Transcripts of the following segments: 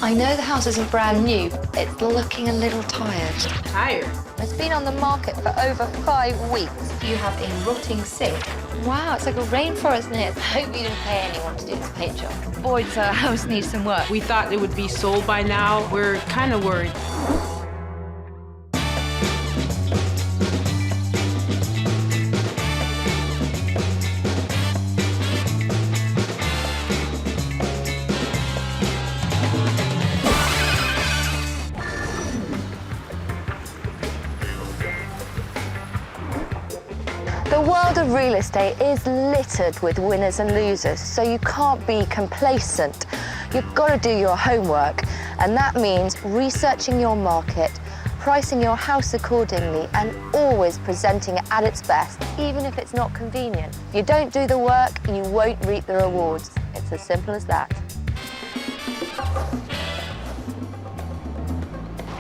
I know the house isn't brand new, but it's looking a little tired. Tired? It's been on the market for over 5 weeks. You have a rotting sink. Wow, it's like a rainforest in here. I hope you didn't pay anyone to do this paint job. Boy, does our house need some work. We thought it would be sold by now. We're kind of worried. The world of real estate is littered with winners and losers, so you can't be complacent. You've got to do your homework, and that means researching your market, pricing your house accordingly, and always presenting it at its best, even if it's not convenient. You don't do the work, you won't reap the rewards. It's as simple as that.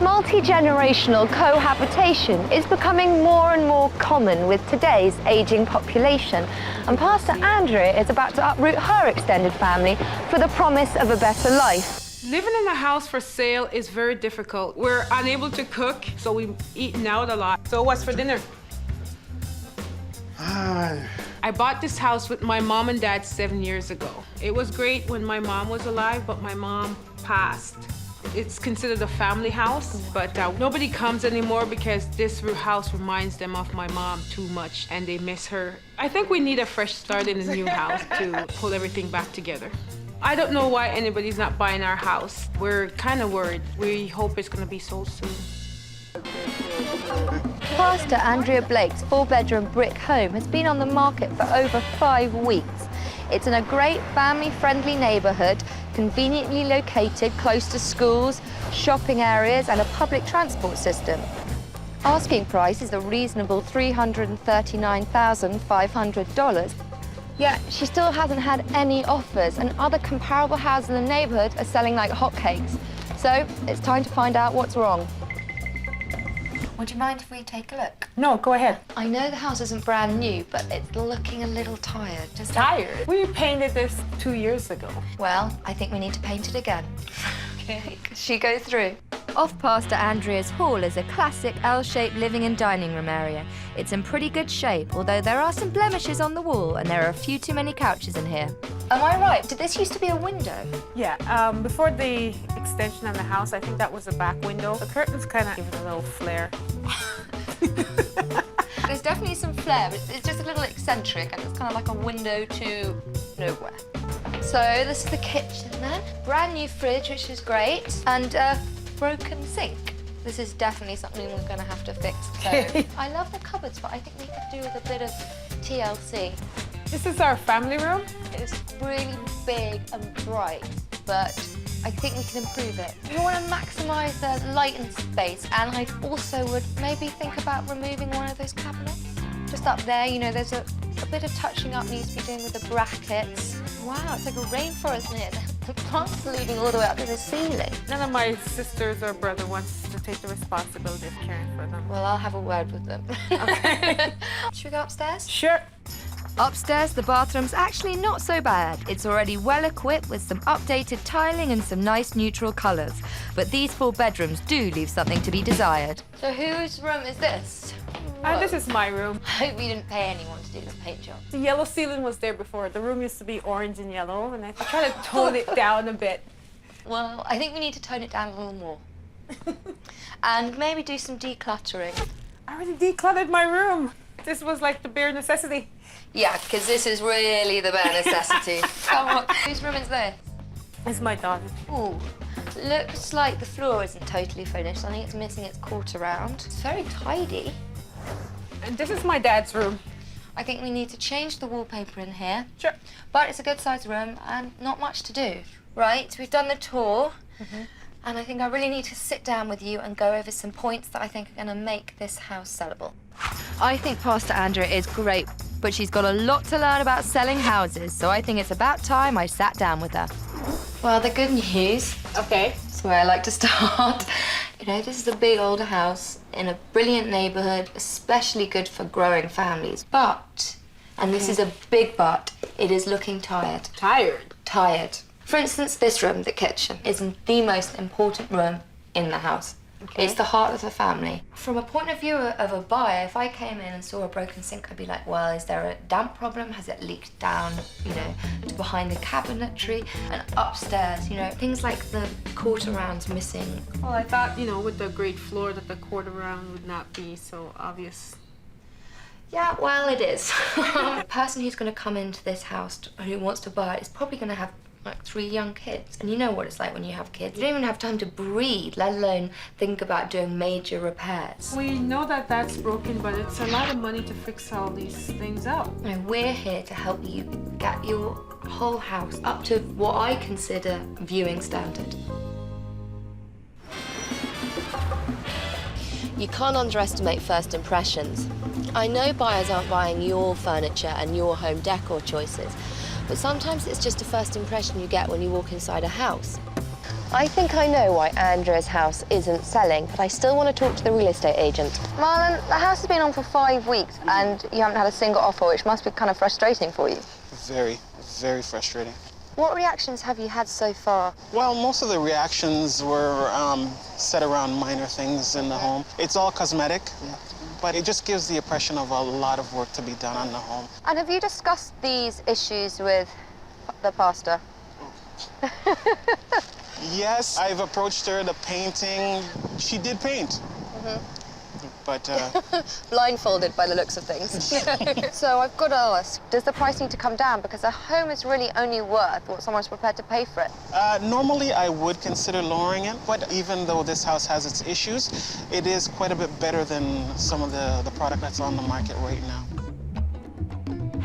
Multi-generational cohabitation is becoming more and more common with today's ageing population, and Pastor Andrea is about to uproot her extended family for the promise of a better life. Living in a house for sale is very difficult. We're unable to cook, so we've eaten out a lot. So what's for dinner? I bought this house with my mom and dad 7 years ago. It was great when my mom was alive, but my mom passed. It's considered a family house, but nobody comes anymore because this house reminds them of my mom too much and they miss her. I think we need a fresh start in a new house to pull everything back together. I don't know why anybody's not buying our house. We're kind of worried. We hope it's going to be sold soon. Pastor Andrea Blake's 4-bedroom brick home has been on the market for over 5 weeks. It's in a great family-friendly neighbourhood, conveniently located close to schools, shopping areas and a public transport system. Asking price is a reasonable $339,500. Yet she still hasn't had any offers, and other comparable houses in the neighbourhood are selling like hotcakes. So it's time to find out what's wrong. Would you mind if we take a look? No, go ahead. I know the house isn't brand new, but it's looking a little tired. Just Tired? We painted this 2 years ago. Well, I think we need to paint it again. Okay. She go through. Off Pastor Andrea's hall is a classic L-shaped living and dining room area. It's in pretty good shape, although there are some blemishes on the wall and there are a few too many couches in here. Am I right? Did this used to be a window? Yeah, before the extension of the house, I think that was a back window. The curtains kind of give it a little flare. There's definitely some flair, but it's just a little eccentric and it's kind of like a window to nowhere. So this is the kitchen then. Brand new fridge, which is great, and a broken sink. This is definitely something we're going to have to fix. So I love the cupboards, but I think we could do with a bit of TLC. This is our family room. It's really big and bright, but I think we can improve it. We want to maximise the light and space, and I also would maybe think about removing one of those cabinets. Just up there, you know, there's a bit of touching up needs to be doing with the brackets. Wow, it's like a rainforest in here. The plants are leading all the way up to the ceiling. None of my sisters or brother wants to take the responsibility of caring for them. Well, I'll have a word with them. Okay. Should we go upstairs? Sure. Upstairs, the bathroom's actually not so bad. It's already well equipped with some updated tiling and some nice neutral colours. But these 4 bedrooms do leave something to be desired. So whose room is this? This is my room. I hope you didn't pay anyone to do this paint job. The yellow ceiling was there before. The room used to be orange and yellow, and I tried to tone it down a bit. Well, I think we need to tone it down a little more. And maybe do some decluttering. I already decluttered my room. This was like the bare necessity. Yeah, because this is really the bare necessity. Come on. Whose room is this? It's my daughter. Ooh, looks like the floor isn't totally finished. I think it's missing its quarter round. It's very tidy. And this is my dad's room. I think we need to change the wallpaper in here. Sure. But it's a good sized room and not much to do. Right, we've done the tour. And I think I really need to sit down with you and go over some points that I think are going to make this house sellable. I think Pastor Andrea is great, but she's got a lot to learn about selling houses, so I think it's about time I sat down with her. Well, the good news. Okay. That's where I like to start. You know, this is a big older house in a brilliant neighbourhood, especially good for growing families. But, and this is a big but, it is looking tired. Tired? Tired. For instance, this room, the kitchen, is the most important room in the house. Okay. It's the heart of the family. From a point of view of a buyer, if I came in and saw a broken sink, I'd be like, well, is there a damp problem? Has it leaked down, you know, to behind the cabinetry? And upstairs, you know, things like the quarter round's missing. Well, I thought, you know, with the great floor that the quarter round would not be so obvious. Yeah, well, it is. The person who's going to come into this house, who wants to buy it, is probably going to have like 3 young kids. And you know what it's like when you have kids. You don't even have time to breathe, let alone think about doing major repairs. We know that that's broken, but it's a lot of money to fix all these things up. You know, we're here to help you get your whole house up to what I consider viewing standard. You can't underestimate first impressions. I know buyers aren't buying your furniture and your home decor choices, but sometimes it's just a first impression you get when you walk inside a house. I think I know why Andrea's house isn't selling, but I still want to talk to the real estate agent. Marlon, the house has been on for 5 weeks and you haven't had a single offer, which must be kind of frustrating for you. Very, very frustrating. What reactions have you had so far? Well, most of the reactions were set around minor things in the home. It's all cosmetic, but it just gives the impression of a lot of work to be done on the home. And have you discussed these issues with the pastor? Yes, I've approached her, the painting. She did paint. But Blindfolded by the looks of things. So I've got to ask, does the price need to come down? Because a home is really only worth what someone's prepared to pay for it. normally I would consider lowering it, but even though this house has its issues, it is quite a bit better than some of the product that's on the market right now.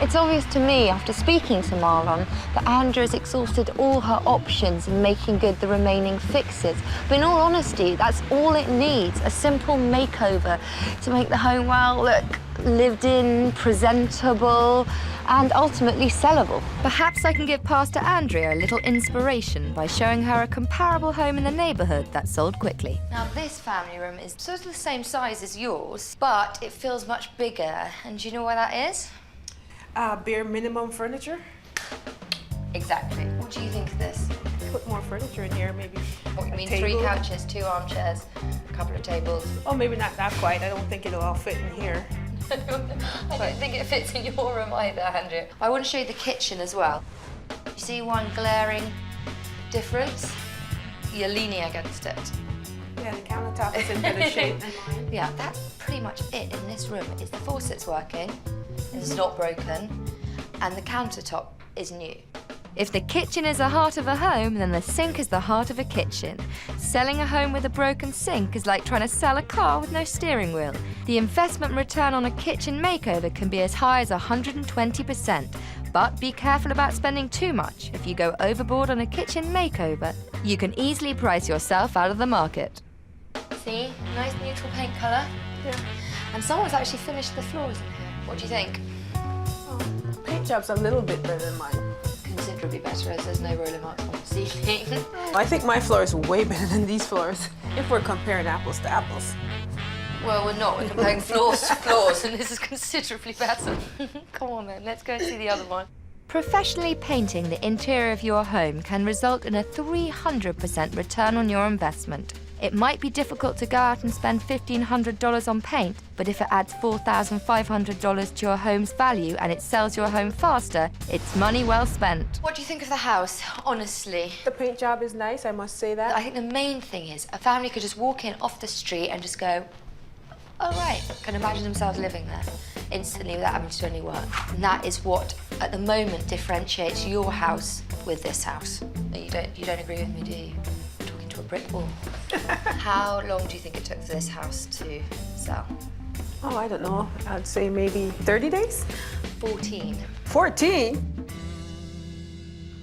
It's obvious to me, after speaking to Marlon, that Andrea's exhausted all her options in making good the remaining fixes. But in all honesty, that's all it needs, a simple makeover to make the home, well, look lived in, presentable, and ultimately sellable. Perhaps I can give Pastor Andrea a little inspiration by showing her a comparable home in the neighbourhood that sold quickly. Now, this family room is sort of the same size as yours, but it feels much bigger. And do you know why that is? Bare minimum furniture. Exactly. What do you think of this? Put more furniture in here, maybe. What, you mean table. 3 couches, 2 armchairs, a couple of tables? Oh, maybe not that quite. I don't think it'll all fit in here. I don't think it fits in your room either, Andrea. I want to show you the kitchen as well. You see one glaring difference? You're leaning against it. Yeah, the countertop is in better shape than mine. Yeah, that's pretty much it in this room. Is the faucet's working, it's not broken, and the countertop is new. If the kitchen is the heart of a home, then the sink is the heart of a kitchen. Selling a home with a broken sink is like trying to sell a car with no steering wheel. The investment return on a kitchen makeover can be as high as 120%. But be careful about spending too much. If you go overboard on a kitchen makeover, you can easily price yourself out of the market. See? Nice neutral paint colour. Yeah. And someone's actually finished the floors in here. What do you think? Oh, paint job's a little bit better than mine. Considerably better, as there's no roller marks on the ceiling. I think my floor is way better than these floors, if we're comparing apples to apples. Well, we're not. We're comparing floors to floors, and this is considerably better. Come on, then. Let's go and see the other one. Professionally painting the interior of your home can result in a 300% return on your investment. It might be difficult to go out and spend $1,500 on paint, but if it adds $4,500 to your home's value and it sells your home faster, it's money well spent. What do you think of the house, honestly? The paint job is nice, I must say that. I think the main thing is a family could just walk in off the street and just go, oh, right, can imagine themselves living there instantly without having to do any work. And that is what, at the moment, differentiates your house with this house. You don't agree with me, do you? I'm talking to a brick wall. How long do you think it took for this house to sell? Oh, I don't know. I'd say maybe 30 days? 14. 14?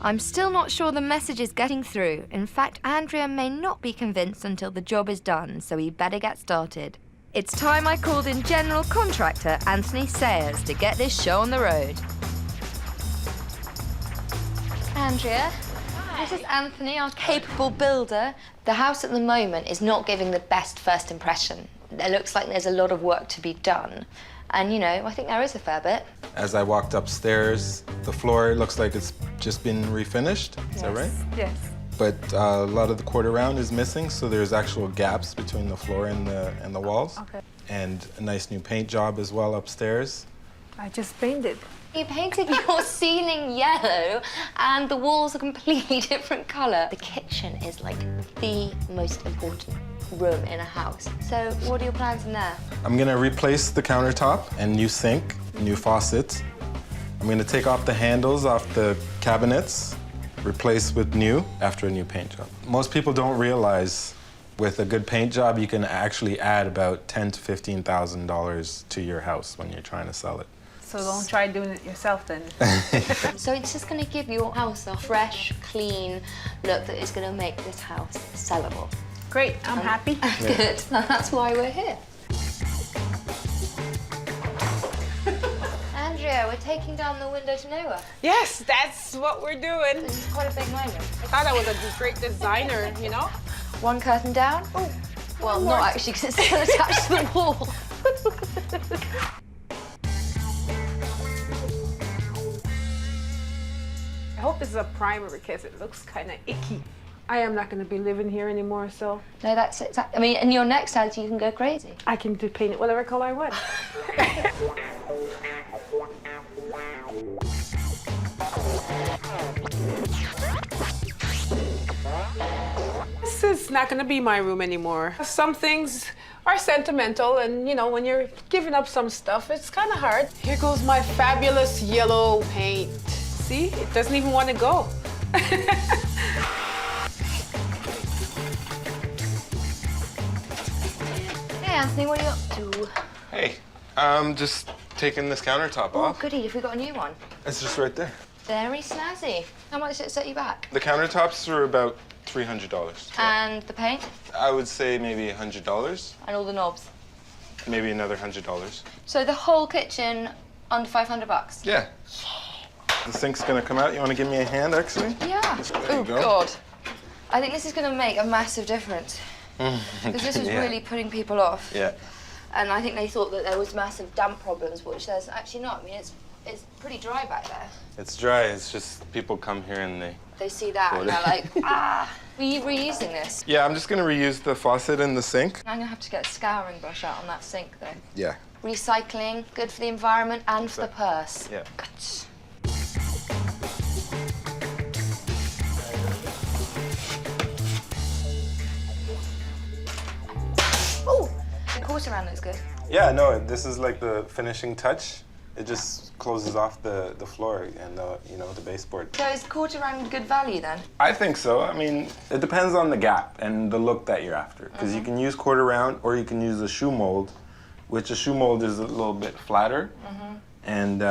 I'm still not sure the message is getting through. In fact, Andrea may not be convinced until the job is done, so we better get started. It's time I called in general contractor Anthony Sayers to get this show on the road. Andrea, hi. This is Anthony, our capable builder. The house at the moment is not giving the best first impression. It looks like there's a lot of work to be done. And, you know, I think there is a fair bit. As I walked upstairs, the floor looks like it's just been refinished. Is that right? Yes. But a lot of the quarter round is missing, so there's actual gaps between the floor and the walls. Okay. And a nice new paint job as well upstairs. I just painted. You painted your ceiling yellow and the walls a completely different colour. The kitchen is like the most important room in a house. So what are your plans in there? I'm gonna replace the countertop and new sink, new faucets. I'm gonna take off the handles off the cabinets, replace with new after a new paint job. Most people don't realize with a good paint job, you can actually add about $10,000 to $15,000 to your house when you're trying to sell it. So don't try doing it yourself then. So it's just going to give your house a fresh, clean look that is going to make this house sellable. Great, I'm happy. Good, that's why we're here. Andrea, we're taking down the window to nowhere. Yes, that's what we're doing. This is quite a big moment. I thought I was a great designer, you know? One curtain down. Oh, well, not actually, because it's still attached to the wall. I hope this is a primer because it looks kind of icky. I am not going to be living here anymore, so No, that's it. I mean, in your next house, you can go crazy. I can paint it whatever color I want. This is not going to be my room anymore. Some things are sentimental, and you know, when you're giving up some stuff, it's kind of hard. Here goes my fabulous yellow paint. See, it doesn't even want to go. Hey, Anthony, what are you up to? Hey, I'm just taking this countertop Oh, off. goody, have we got a new one? It's just right there. Very snazzy. How much did it set you back? The countertops are about $300. And the paint? I would say maybe $100, And all the knobs? maybe another $100. So the whole kitchen under 500 bucks? Yeah. The sink's gonna come out. You wanna give me a hand, actually? Yeah. There Oh, you go. God. I think this is going to make a massive difference. Because this was Yeah. really putting people off. Yeah. And I think they thought that there was massive damp problems, which there's actually not. I mean, it's pretty dry back there. It's dry. It's just people come here and They see that and they're like, ah, are you reusing this? Yeah, I'm just gonna reuse the faucet and the sink. I'm going to have to get a scouring brush out on that sink, though. Yeah. Recycling, good for the environment and for the purse. Yeah. Good. Oh, the quarter round looks good. Yeah, no, this is like the finishing touch. It just closes off the floor and you know, the baseboard. So is quarter round good value then? I think so. I mean, it depends on the gap and the look that you're after. Because you can use quarter round or you can use a shoe mold, which a shoe mold is a little bit flatter and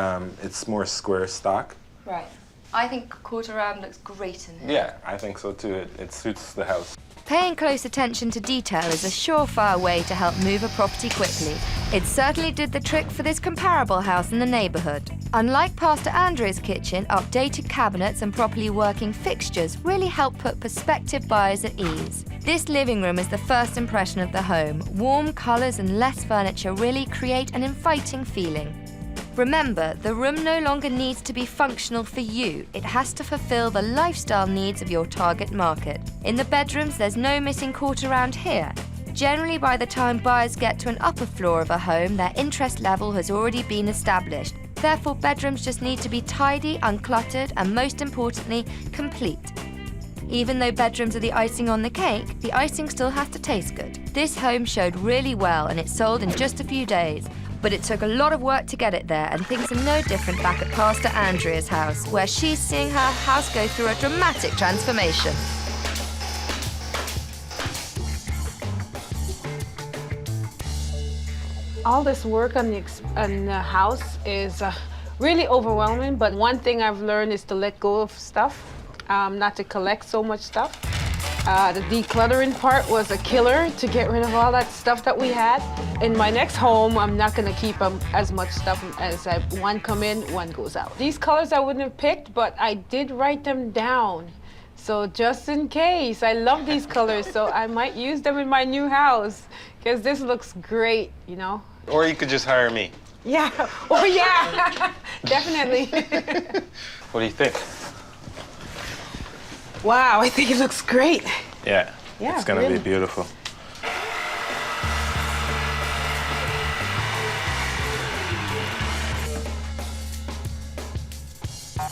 it's more square stock. Right. I think quarter round looks great in here. Yeah, I think so too. It suits the house. Paying close attention to detail is a surefire way to help move a property quickly. It certainly did the trick for this comparable house in the neighbourhood. Unlike Pastor Andrea's kitchen, updated cabinets and properly working fixtures really help put prospective buyers at ease. This living room is the first impression of the home. Warm colours and less furniture really create an inviting feeling. Remember, the room no longer needs to be functional for you. It has to fulfill the lifestyle needs of your target market. In the bedrooms, there's no missing quarter round here. Generally, by the time buyers get to an upper floor of a home, their interest level has already been established. Therefore, bedrooms just need to be tidy, uncluttered, and most importantly, complete. Even though bedrooms are the icing on the cake, the icing still has to taste good. This home showed really well and it sold in just a few days. But it took a lot of work to get it there, and things are no different back at Pastor Andrea's house, where she's seeing her house go through a dramatic transformation. All this work on the house is really overwhelming, but one thing I've learned is to let go of stuff, not to collect so much stuff. The decluttering part was a killer to get rid of all that stuff that we had. In my next home, I'm not gonna keep as much stuff as one come in, one goes out. These colors I wouldn't have picked, but I did write them down. So just in case, I love these colors, so I might use them in my new house, because this looks great, you know? Or you could just hire me. Yeah. Oh, yeah. Definitely. What do you think? Wow, I think it looks great. Yeah. Yeah, it's gonna really. be beautiful.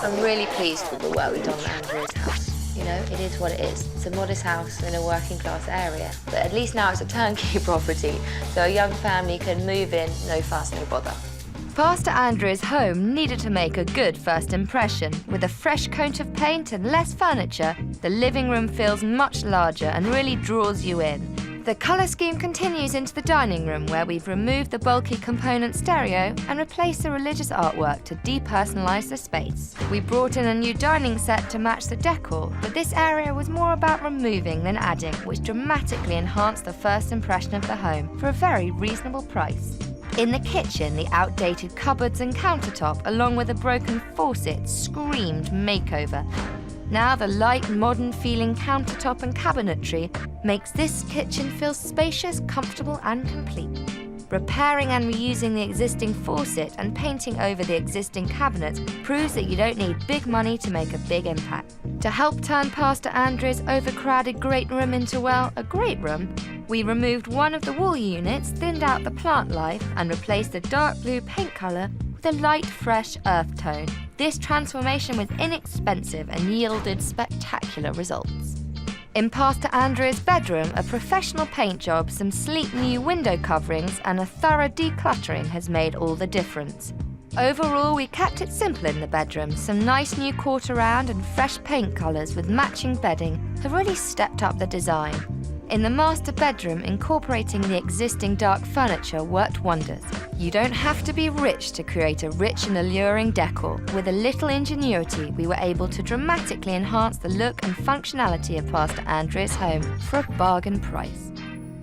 I'm really pleased with the work we've done on Andrea's house. You know, it is what it is. It's a modest house in a working class area. But at least now it's a turnkey property, so a young family can move in, no fuss, no bother. Pastor Andrea's home needed to make a good first impression. With a fresh coat of paint and less furniture, the living room feels much larger and really draws you in. The colour scheme continues into the dining room, where we've removed the bulky component stereo and replaced the religious artwork to depersonalise the space. We brought in a new dining set to match the decor, but this area was more about removing than adding, which dramatically enhanced the first impression of the home for a very reasonable price. In the kitchen, the outdated cupboards and countertop, along with a broken faucet, screamed makeover. Now the light, modern-feeling countertop and cabinetry makes this kitchen feel spacious, comfortable and complete. Repairing and reusing the existing faucet and painting over the existing cabinets proves that you don't need big money to make a big impact. To help turn Pastor Andrea's overcrowded great room into, well, a great room, we removed one of the wall units, thinned out the plant life and replaced the dark blue paint colour with a light, fresh earth tone. This transformation was inexpensive and yielded spectacular results. In Pastor Andrea's bedroom, a professional paint job, some sleek new window coverings and a thorough decluttering has made all the difference. Overall, we kept it simple in the bedroom. Some nice new quarter round and fresh paint colours with matching bedding have really stepped up the design. In the master bedroom, incorporating the existing dark furniture worked wonders. You don't have to be rich to create a rich and alluring decor. With a little ingenuity, we were able to dramatically enhance the look and functionality of Pastor Andrea's home for a bargain price.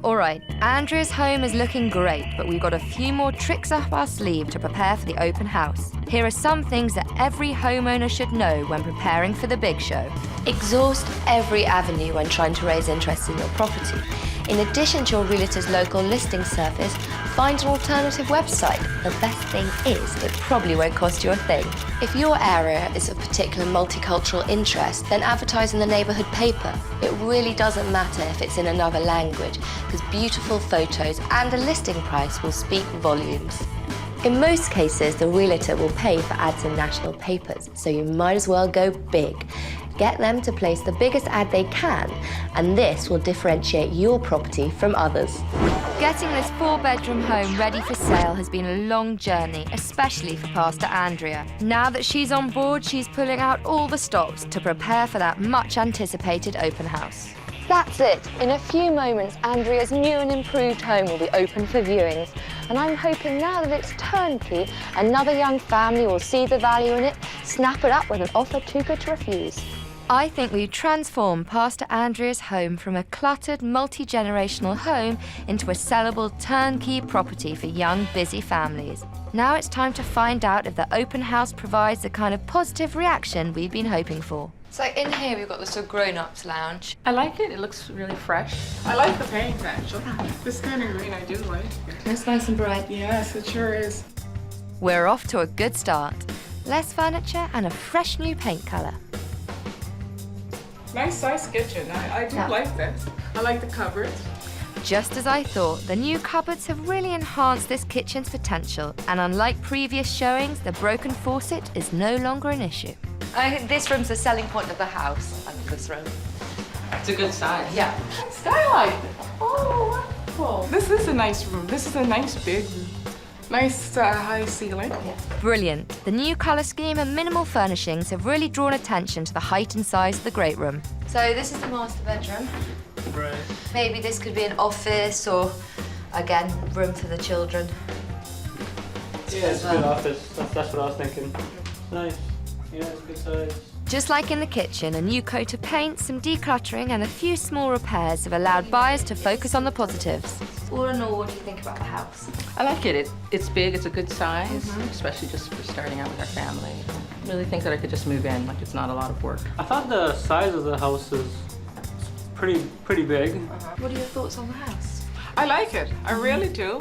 All right, Andrea's home is looking great, but we've got a few more tricks up our sleeve to prepare for the open house. Here are some things that every homeowner should know when preparing for the big show. Exhaust every avenue when trying to raise interest in your property. In addition to your realtor's local listing service, find an alternative website. The best thing is, it probably won't cost you a thing. If your area is of particular multicultural interest, then advertise in the neighbourhood paper. It really doesn't matter if it's in another language, because beautiful photos and a listing price will speak volumes. In most cases, the realtor will pay for ads in national papers, so you might as well go big. Get them to place the biggest ad they can, and this will differentiate your property from others. Getting this 4-bedroom home ready for sale has been a long journey, especially for Pastor Andrea. Now that she's on board, she's pulling out all the stops to prepare for that much-anticipated open house. That's it. In a few moments, Andrea's new and improved home will be open for viewings. And I'm hoping now that it's turnkey, another young family will see the value in it, snap it up with an offer too good to refuse. I think we've transformed Pastor Andrea's home from a cluttered, multi-generational home into a sellable turnkey property for young, busy families. Now it's time to find out if the open house provides the kind of positive reaction we've been hoping for. So in here we've got the sort of grown-ups lounge. I like it. It looks really fresh. I like the paint, actually. This kind of green I do like. It's nice and bright. Yes, it sure is. We're off to a good start. Less furniture and a fresh new paint colour. Nice size kitchen. I do like this. I like the cupboards. Just as I thought, the new cupboards have really enhanced this kitchen's potential, and unlike previous showings, the broken faucet is no longer an issue. I think this room's the selling point of the house. I love this room. It's a good size. Yeah. Skylight. Oh, wonderful. This is a nice room. This is a nice big room. Nice high ceiling. Brilliant. The new colour scheme and minimal furnishings have really drawn attention to the height and size of the great room. So this is the master bedroom. Right. Maybe this could be an office or, again, room for the children. Yeah, it's a good office. That's what I was thinking. It's nice. Yeah, it's a good size. Just like in the kitchen, a new coat of paint, some decluttering and a few small repairs have allowed buyers to focus on the positives. All in all, what do you think about the house? I like it. It's big. It's a good size, especially just for starting out with our family. I really think that I could just move in. Like, it's not a lot of work. I thought the size of the house is pretty big. What are your thoughts on the house? I like it. I really do.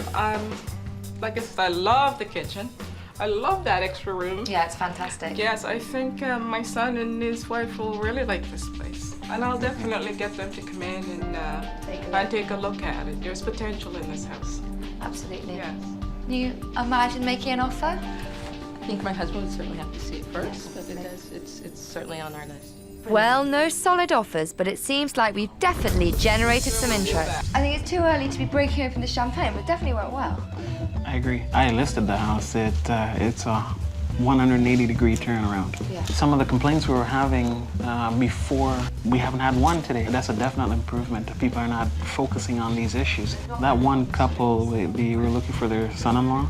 like I said, I love the kitchen. I love that extra room. Yeah, it's fantastic. Yes, I think my son and his wife will really like this place. And I'll definitely get them to come in and take a look at it. There's potential in this house. Absolutely. Yes. Can you imagine making an offer? I think my husband would certainly have to see it first, but it's certainly on our list. Well, no solid offers, but it seems like we've definitely generated some interest. I think it's too early to be breaking open the champagne, but definitely went well. I agree. I listed the house. It's a 180-degree turnaround. Yeah. Some of the complaints we were having before, we haven't had one today. That's a definite improvement. People are not focusing on these issues. That one couple, they were looking for their son-in-law.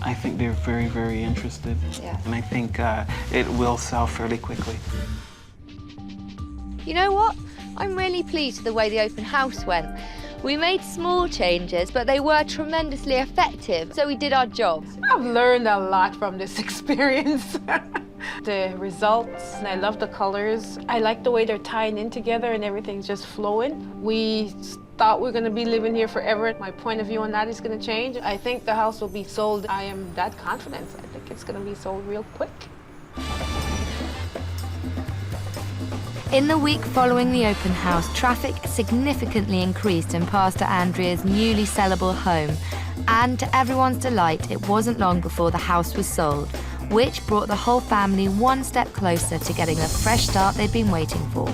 I think they're very, very interested. Yeah. And I think it will sell fairly quickly. You know what? I'm really pleased with the way the open house went. We made small changes, but they were tremendously effective, so we did our job. I've learned a lot from this experience. The results, and I love the colors. I like the way they're tying in together and everything's just flowing. We thought we were going to be living here forever. My point of view on that is going to change. I think the house will be sold. I am that confident. I think it's going to be sold real quick. In the week following the open house, traffic significantly increased in Pastor Andrea's newly sellable home. And to everyone's delight, it wasn't long before the house was sold, which brought the whole family one step closer to getting the fresh start they'd been waiting for.